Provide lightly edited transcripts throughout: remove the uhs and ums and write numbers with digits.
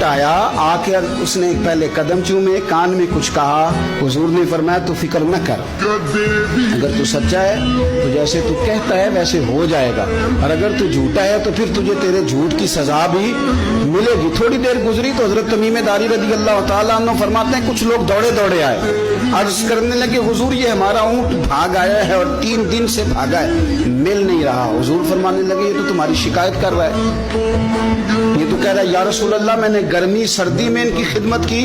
ऊँट आया, आकर उसने पहले कदम चूमे, कान में कुछ कहा। हुजूर ने फरमाया तू फिक्र न कर, अगर तू सच्चा है तो जैसे तू कहता है वैसे हो जाएगा, और अगर तू झूठा है तो फिर तुझे तेरे झूठ की सजा भी मिलेगी। थोड़ी देर गुजरी तो हजरत तमीम दारी रज़ी अल्लाह तआला अन्हु फरमाते हैं कुछ लोग दौड़े दौड़े आए, अर्ज करने लगे हुजूर ये हमारा ऊँट भाग आया है और 3 दिन से भागा है, मिल नहीं रहा। हुजूर फरमाने लगे ये तो तुम्हारी शिकायत कर रहा है, ये तो कह रहा है या रसूल अल्लाह मैंने गर्मी सर्दी में इनकी खिदमत की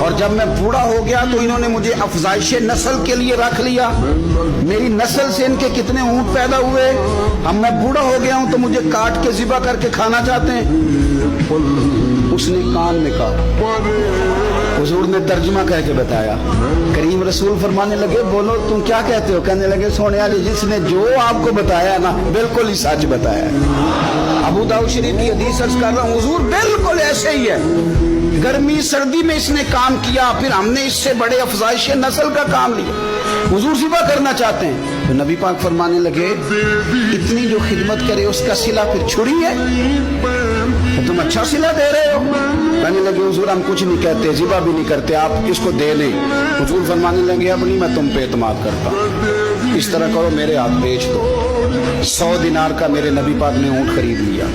और जब मैं बूढ़ा हो गया तो इन्होंने मुझे अफजाइश नस्ल के लिए रख लिया, मेरी नस्ल से इनके कितने ऊँट पैदा हुए, अब मैं बूढ़ा हो गया हूं तो मुझे काट के ज़िबा करके खाना चाहते हैं। उसने कान में कहा, हुजूर ने तर्जुमा करके बताया। करीम रसूल फरमाने लगे बोलो तुम क्या कहते हो? कहने लगे सोने वाली जिसने जो आपको बताया ना बिल्कुल ही सच बताया। अबू दाऊद शरीफ की हदीस अर्ज कर रहा हूँ, हुजूर बिल्कुल ऐसे ही है, गर्मी सर्दी में इसने काम किया, फिर हमने इससे बड़े अफजाइश नस्ल का काम लिया, हुजूर ज़िबा करना चाहते हैं। तो नबी पाक फरमाने लगे इतनी जो खिदमत करे उसका सिला फिर छुरी है, तो तुम अच्छा सिला दे रहे हो। कहने लगे हुजूर हम कुछ नहीं कहते, ज़िबा भी नहीं करते, आप इसको दे लें। हुजूर फरमाने लगे अब नहीं मैं तुम पे एतमाद करता, इस तरह करो मेरे हाथ बेच दो। 100 दिनार का मेरे नबी पाक ने ऊँट खरीद लिया।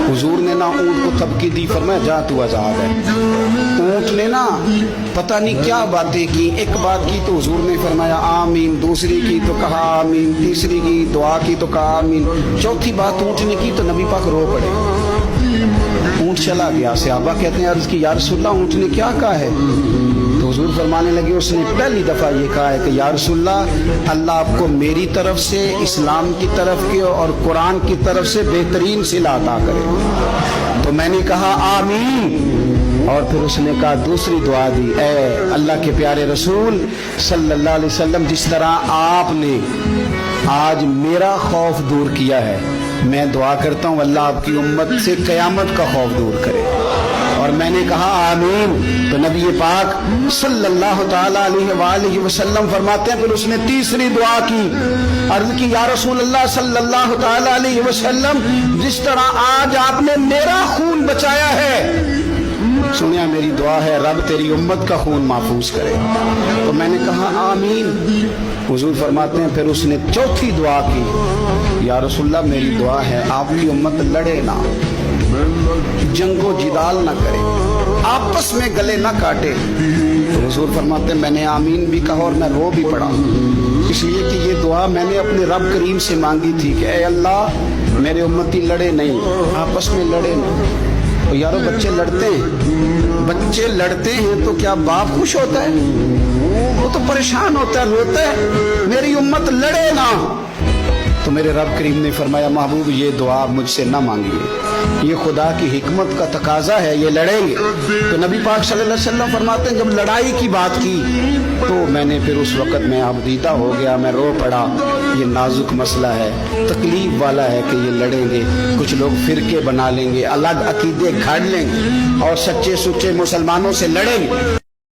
हुजूर ने ना ऊँट को थपकी दी, फरमाया जा तू आजाद है। ऊँट ने ना पता नहीं क्या बातें की, एक बात की तो हुजूर ने फरमाया आमीन, दूसरी की तो कहा आमीन, तीसरी की दुआ की तो कहा आमीन, चौथी बात ऊँट ने की तो नबी पाक रो पड़े। ऊँट चला गया। सहाबा कहते हैं अर्ज की या रसूलल्लाह ऊँट ने क्या कहा है? तो हुजूर फरमाने लगे उसने पहली दफ़ा ये कहा है कि या रसूलल्लाह अल्लाह आपको मेरी तरफ से, इस्लाम की तरफ के और कुरान की तरफ से बेहतरीन सिला अता करे। तो मैंने कहा आमीन, और फिर उसने कहा दूसरी दुआ दी, ए अल्लाह के प्यारे रसूल सल्लल्लाहु अलैहि वसल्लम जिस तरह आपने आज मेरा खौफ दूर किया है, मैं दुआ करता हूँ अल्लाह आपकी उम्मत से क़यामत का खौफ दूर करे। और मैंने कहा आमीन। तो नबी पाक सल्लल्लाहु ताला अलैहि वसल्लम फरमाते हैं फिर उसने तीसरी दुआ की, अर्ज़ की या रसूल अल्लाह सल्लल्लाहु ताला अलैहि वसल्लम जिस तरह आज आपने मेरा खून बचाया है, सुनिया मेरी दुआ है रब तेरी उम्मत का खून महफूज करे। तो मैंने कहा आमीन। हुजूर फरमाते हैं फिर उसने चौथी दुआ की, या रसूलल्लाह मेरी दुआ है आपकी उम्मत लड़े ना, जंगो जिदाल ना करे, आपस में गले ना काटे। तो हुजूर फरमाते हैं मैंने आमीन भी कहा और मैं रो भी पड़ा, इसलिए कि ये दुआ मैंने अपने रब करीम से मांगी थी कि ऐ अल्लाह मेरे उम्मती लड़े नहीं, आपस में लड़े नहीं। तो यारो बच्चे लड़ते हैं तो क्या बाप खुश होता है? वो तो परेशान होता है, रोता है, मेरी उम्मत लड़े ना। तो मेरे रब करीम ने फरमाया महबूब ये दुआ मुझसे ना मांगिए, ये खुदा की हिकमत का तकाजा है, ये लड़ेंगे। तो नबी पाक सल्लल्लाहु अलैहि वसल्लम फरमाते हैं जब लड़ाई की बात की तो मैंने फिर उस वक़्त मैं आबदीदा हो गया, मैं रो पड़ा। ये नाजुक मसला है, तकलीफ वाला है कि ये लड़ेंगे, कुछ लोग फिरके बना लेंगे, अलग अकीदे घाड़ लेंगे और सच्चे सुच्चे मुसलमानों से लड़ेंगे।